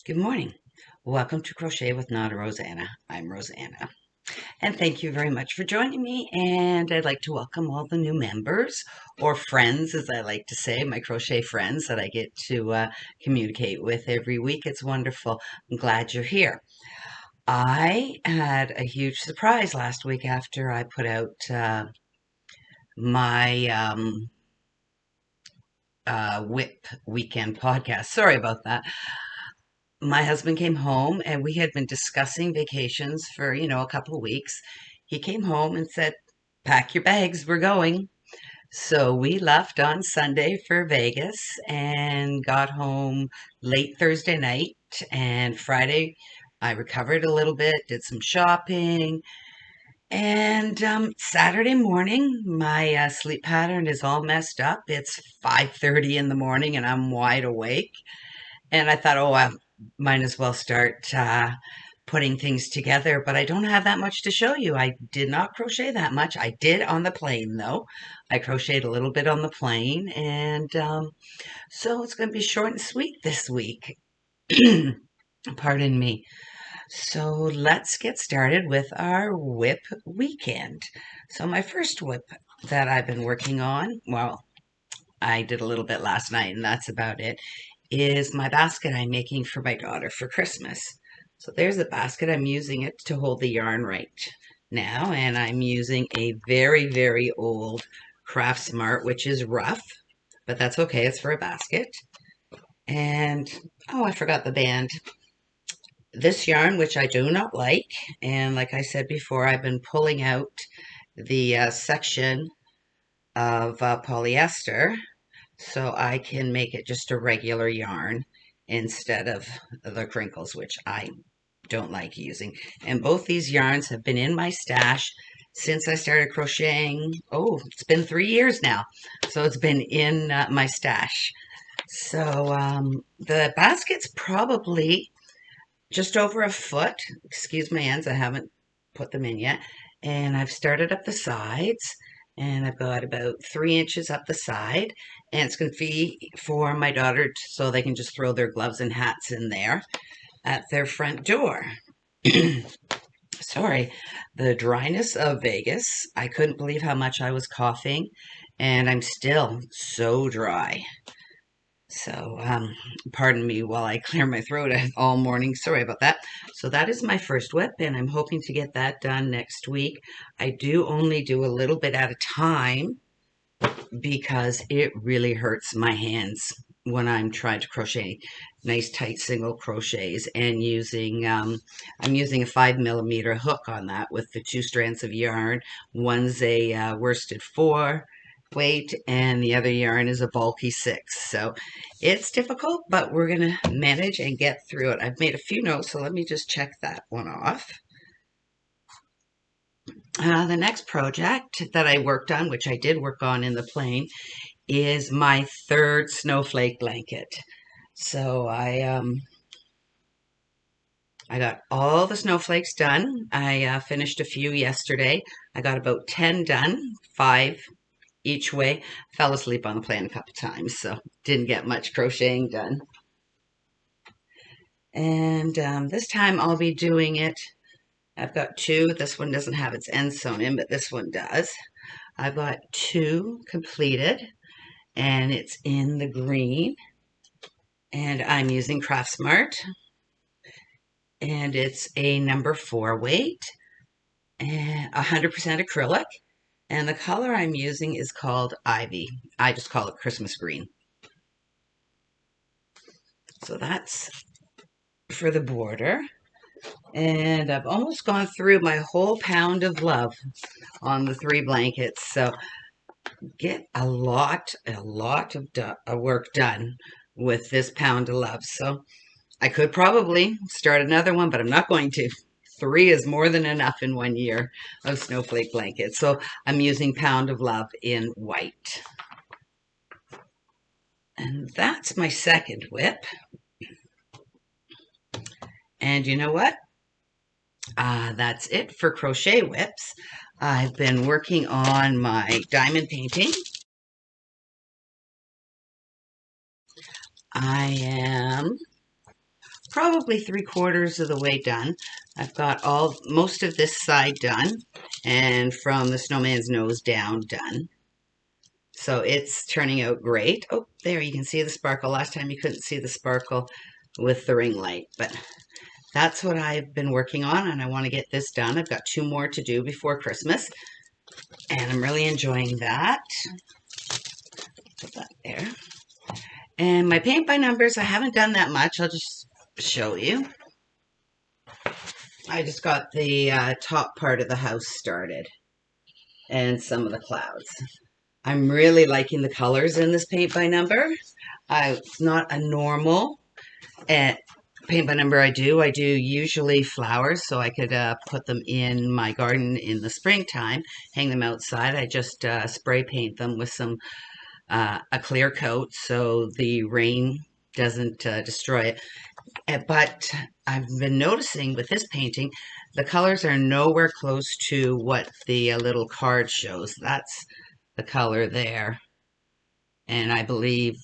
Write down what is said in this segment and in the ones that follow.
Good morning. Welcome to Crochet with Not a Rosanna. I'm Rosanna. And thank you very much for joining me. And I'd like to welcome all the new members or friends, as I like to say, my crochet friends that I get to communicate with every week. It's wonderful. I'm glad you're here. I had a huge surprise last week after I put out my WIP weekend podcast. Sorry about that. My husband came home and we had been discussing vacations for, a couple of weeks. He came home and said, pack your bags, we're going. So we left on Sunday for Vegas and got home late Thursday night. And Friday, I recovered a little bit, did some shopping. And Saturday morning, my sleep pattern is all messed up. It's 5:30 in the morning and I'm wide awake. And I thought, oh, I might as well start putting things together, but I don't have that much to show you. I did not crochet that much. I did on the plane, though. I crocheted a little bit on the plane, and so it's going to be short and sweet this week. Pardon me. So let's get started with our WIP weekend. So my first WIP that I've been working on, well, I did a little bit last night, and that's about it, is my basket I'm making for my daughter for Christmas. So there's the basket. I'm using it to hold the yarn right now, and I'm using a very, very old Craft Smart, which is rough, but that's okay. It's for a basket. And, oh, I forgot the band. This yarn, which I do not like, and like I said before, I've been pulling out the section of polyester so I can make it just a regular yarn instead of the crinkles, which I don't like using. And both these yarns have been in my stash since I started crocheting. Oh, it's been 3 years now. So it's been in my stash. So the basket's probably just over a foot. Excuse my hands, I haven't put them in yet. And I've started up the sides, and I've got about 3 inches up the side. And it's going to be for my daughter so they can just throw their gloves and hats in there at their front door. Sorry, the dryness of Vegas. I couldn't believe how much I was coughing, and I'm still so dry. So, pardon me while I clear my throat all morning. Sorry about that. So that is my first WIP, and I'm hoping to get that done next week. I do only do a little bit at a time because it really hurts my hands when I'm trying to crochet nice tight single crochets and I'm using a 5mm hook on that with the 2 strands of yarn. One's a worsted 4 weight and the other yarn is a bulky 6. So it's difficult, but we're gonna manage and get through it. I've made a few notes, so let me just check that one off. The next project that I worked on, which I did work on in the plane, is my third snowflake blanket. So I got all the snowflakes done. I finished a few yesterday. I got about 10 done, 5 each way. Fell asleep on the plane a couple times, so didn't get much crocheting done. And this time I'll be doing it. I've got 2. This one doesn't have its end sewn in, but this one does. I've got 2 completed, and it's in the green. And I'm using Craft Smart. And it's a number 4 weight and 100% acrylic. And the color I'm using is called Ivy. I just call it Christmas green. So that's for the border. And I've almost gone through my whole pound of love on the 3 blankets. So get a lot of work done with this pound of love. So I could probably start another one, but I'm not going to. 3 is more than enough in 1 year of snowflake blankets. So I'm using Pound of Love in white. And that's my second WIP. And you know what? That's it for crochet WIPs. I've been working on my diamond painting. I am probably 3/4 of the way done. I've got most of this side done, and from the snowman's nose down done. So it's turning out great. Oh, there you can see the sparkle. Last time you couldn't see the sparkle with the ring light, but that's what I've been working on, and I want to get this done. I've got 2 more to do before Christmas, and I'm really enjoying that. Put that there. And my paint by numbers, I haven't done that much. I'll just show you. I just got the top part of the house started and some of the clouds. I'm really liking the colors in this paint by number. It's not a normal paint by number I do. I do usually flowers, so I could put them in my garden in the springtime, hang them outside. I just spray paint them with some a clear coat so the rain doesn't destroy it. But I've been noticing with this painting, the colors are nowhere close to what the little card shows. That's the color there. And I believe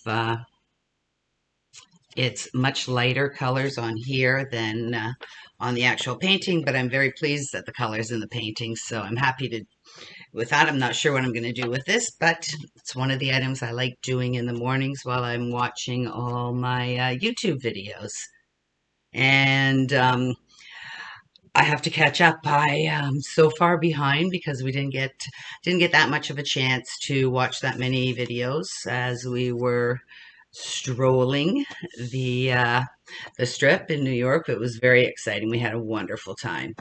it's much lighter colors on here than on the actual painting, but I'm very pleased at the colors in the painting, so I'm happy to, with that. I'm not sure what I'm going to do with this, but it's one of the items I like doing in the mornings while I'm watching all my YouTube videos. And I have to catch up. I am so far behind because we didn't get that much of a chance to watch that many videos as we were strolling the strip in New York. It was very exciting. We had a wonderful time.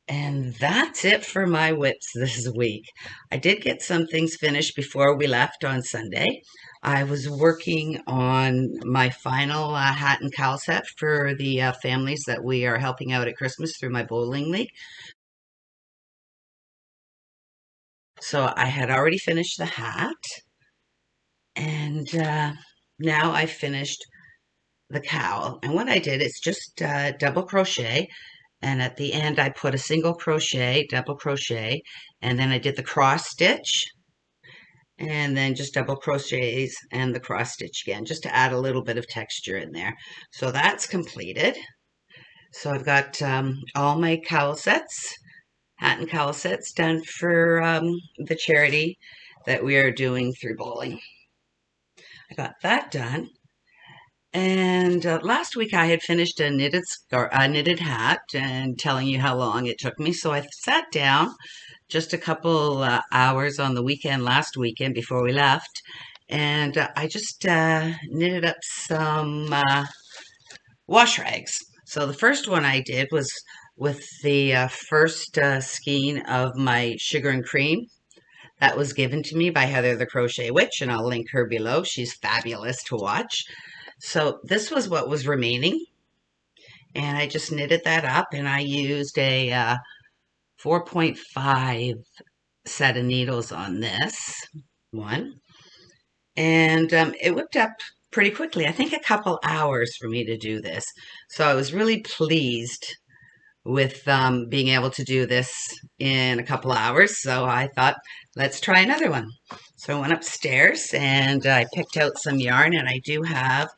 And that's it for my WIPs this week. I did get some things finished before we left on Sunday. I was working on my final hat and cowl set for the families that we are helping out at Christmas through my bowling league. So I had already finished the hat, and now I finished the cowl. And what I did is just double crochet, and at the end I put a single crochet, double crochet, and then I did the cross stitch, and then just double crochets and the cross stitch again, just to add a little bit of texture in there. So that's completed. So I've got all my cowl sets, hat and cowl sets, done for the charity that we are doing through bowling. I got that done. And last week I had finished a knitted hat and telling you how long it took me. So I sat down just a couple hours on the weekend, last weekend before we left, and I just knitted up some wash rags. So the first one I did was with the first skein of my sugar and cream. That was given to me by Heather the Crochet Witch, and I'll link her below. She's fabulous to watch. So this was what was remaining, and I just knitted that up, and I used a 4.5 set of needles on this one, and it whipped up pretty quickly. I think a couple hours for me to do this. So I was really pleased with being able to do this in a couple hours. So I thought, let's try another one. So I went upstairs and I picked out some yarn, and I do have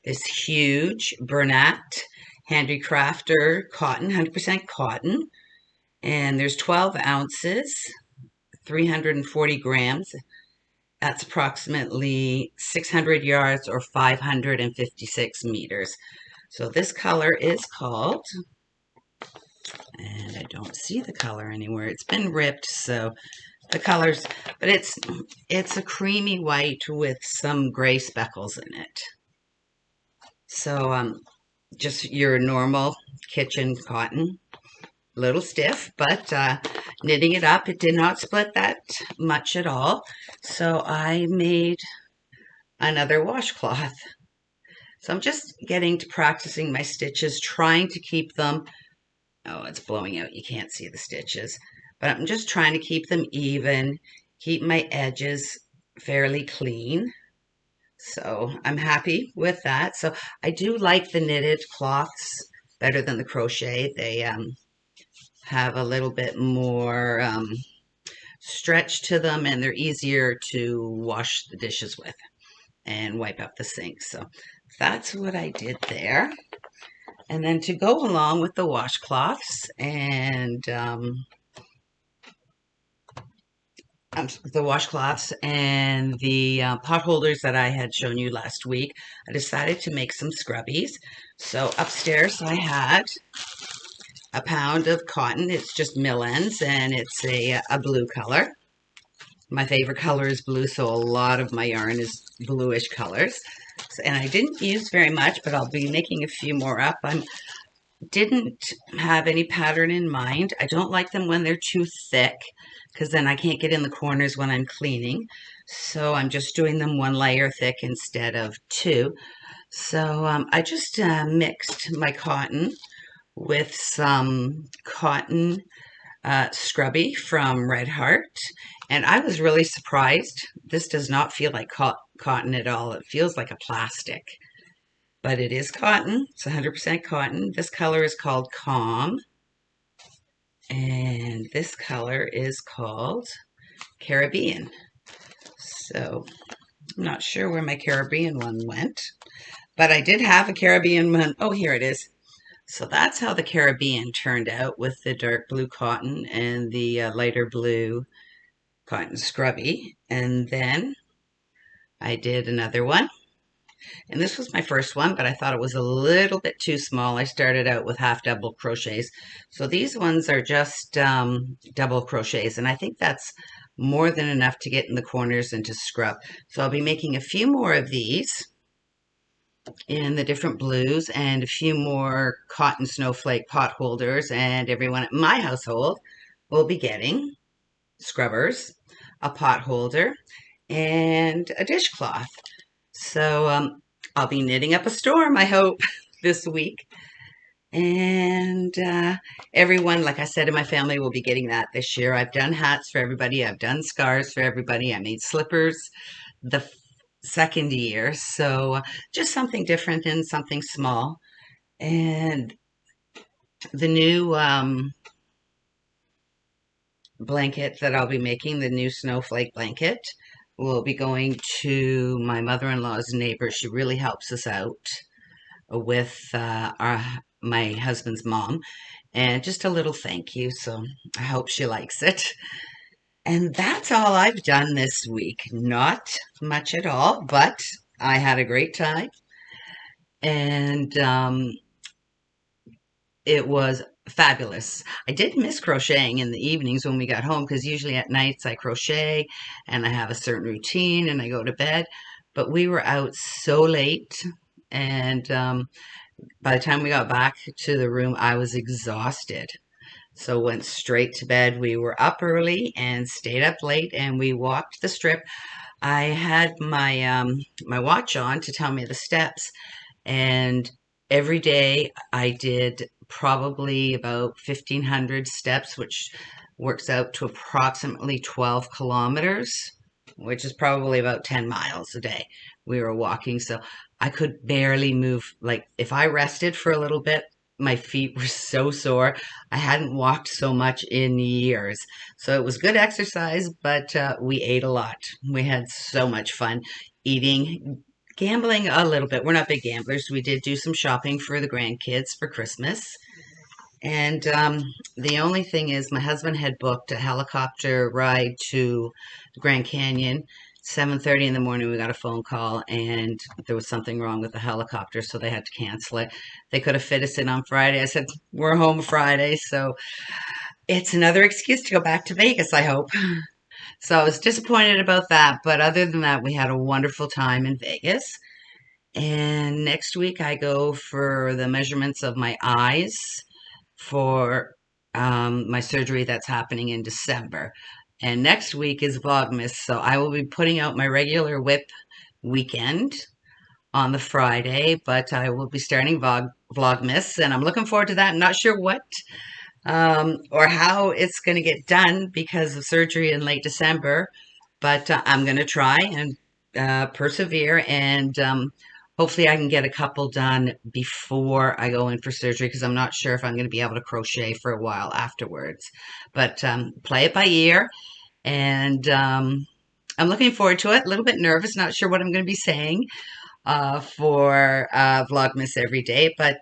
this huge Bernat Handicrafter cotton, 100% cotton, and there's 12 ounces, 340 grams. That's approximately 600 yards or 556 meters. So this color is called, and I don't see the color anywhere. It's been ripped, so the colors, but it's a creamy white with some gray speckles in it. So just your normal kitchen cotton, a little stiff, but knitting it up, it did not split that much at all. So I made another washcloth. So I'm just getting to practicing my stitches, trying to keep them, oh, it's blowing out, you can't see the stitches, but I'm just trying to keep them even, keep my edges fairly clean. So I'm happy with that. So I do like the knitted cloths better than the crochet. They have a little bit more stretch to them, and they're easier to wash the dishes with. and wipe up the sink. So that's what I did there. And then to go along with the washcloths and the pot holders that I had shown you last week, I decided to make some scrubbies. So upstairs I had a pound of cotton. It's just mill ends, and it's a blue color. My favorite color is blue, so a lot of my yarn is bluish colors. So, and I didn't use very much, but I'll be making a few more up. I didn't have any pattern in mind. I don't like them when they're too thick, because then I can't get in the corners when I'm cleaning. So I'm just doing them one layer thick instead of two. So I just mixed my cotton with some cotton scrubby from Red Heart. And I was really surprised. This does not feel like cotton at all. It feels like a plastic. But it is cotton. It's 100% cotton. This color is called Calm. And this color is called Caribbean. So I'm not sure where my Caribbean one went. But I did have a Caribbean one. Oh, here it is. So that's how the Caribbean turned out, with the dark blue cotton and the lighter blue cotton scrubby. And then I did another one. And this was my first one, but I thought it was a little bit too small. I started out with half double crochets. So these ones are just double crochets. And I think that's more than enough to get in the corners and to scrub. So I'll be making a few more of these in the different blues, and a few more cotton snowflake pot holders, and everyone at my household will be getting scrubbers, a pot holder, and a dishcloth. So I'll be knitting up a storm, I hope, this week. And everyone, like I said, in my family will be getting that this year. I've done hats for everybody. I've done scarves for everybody. I made slippers the second year. So just something different and something small. And the new blanket that I'll be making, the new snowflake blanket, will be going to my mother-in-law's neighbor. She really helps us out with my husband's mom. And just a little thank you. So I hope she likes it. And that's all I've done this week. Not much at all, but I had a great time. And it was fabulous. I did miss crocheting in the evenings when we got home, because usually at nights I crochet and I have a certain routine and I go to bed. But we were out so late, and by the time we got back to the room, I was exhausted. So went straight to bed. We were up early and stayed up late, and we walked the strip. I had my watch on to tell me the steps, and every day I did probably about 1,500 steps, which works out to approximately 12 kilometers, which is probably about 10 miles a day we were walking. So I could barely move. Like, if I rested for a little bit, my feet were so sore. I hadn't walked so much in years. So it was good exercise, but we ate a lot. We had so much fun eating, gambling a little bit. We're not big gamblers. We did do some shopping for the grandkids for Christmas. And the only thing is, my husband had booked a helicopter ride to the Grand Canyon. 7:30 in the morning, we got a phone call, and there was something wrong with the helicopter, so they had to cancel it. They could have fit us in on Friday. I said, we're home Friday, so it's another excuse to go back to Vegas, I hope. So I was disappointed about that, but other than that, we had a wonderful time in Vegas. And next week, I go for the measurements of my eyes for my surgery that's happening in December. And next week is Vlogmas, so I will be putting out my regular WIP weekend on the Friday, but I will be starting Vlogmas, and I'm looking forward to that. I'm not sure what or how it's going to get done because of surgery in late December, but I'm going to try and persevere, and hopefully I can get a couple done before I go in for surgery, because I'm not sure if I'm going to be able to crochet for a while afterwards. But play it by ear, and I'm looking forward to it. A little bit nervous, not sure what I'm going to be saying for Vlogmas every day, but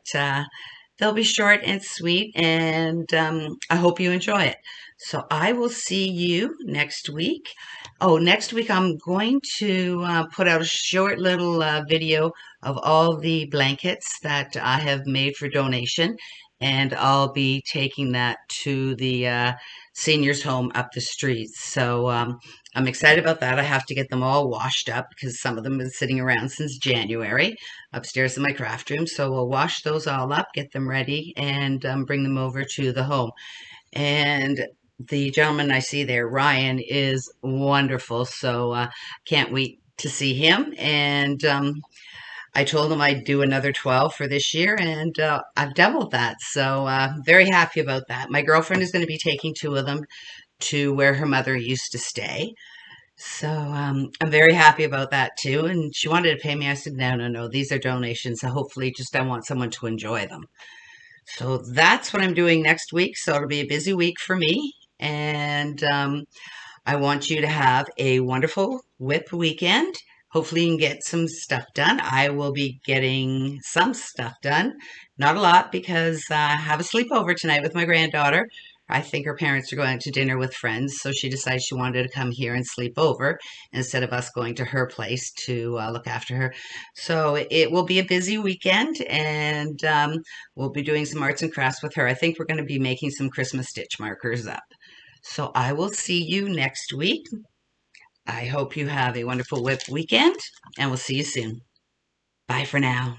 they'll be short and sweet, and I hope you enjoy it. So I will see you next week. Oh, next week I'm going to put out a short little video of all the blankets that I have made for donation, and I'll be taking that to the seniors home up the street. So I'm excited about that. I have to get them all washed up because some of them have been sitting around since January upstairs in my craft room. So we'll wash those all up, get them ready, and bring them over to the home. And the gentleman I see there, Ryan, is wonderful. So can't wait to see him. And I told him I'd do another 12 for this year, and I've doubled that. So very happy about that. My girlfriend is going to be taking two of them to where her mother used to stay. So I'm very happy about that too. And she wanted to pay me. I said, no, no, no. These are donations. So hopefully just I want someone to enjoy them. So that's what I'm doing next week. So it'll be a busy week for me. And I want you to have a wonderful WIP weekend. Hopefully you can get some stuff done. I will be getting some stuff done. Not a lot because I have a sleepover tonight with my granddaughter. I think her parents are going to dinner with friends, so she decided she wanted to come here and sleep over instead of us going to her place to look after her. So it will be a busy weekend, and we'll be doing some arts and crafts with her. I think we're going to be making some Christmas stitch markers up. So I will see you next week. I hope you have a wonderful WIP weekend, and we'll see you soon. Bye for now.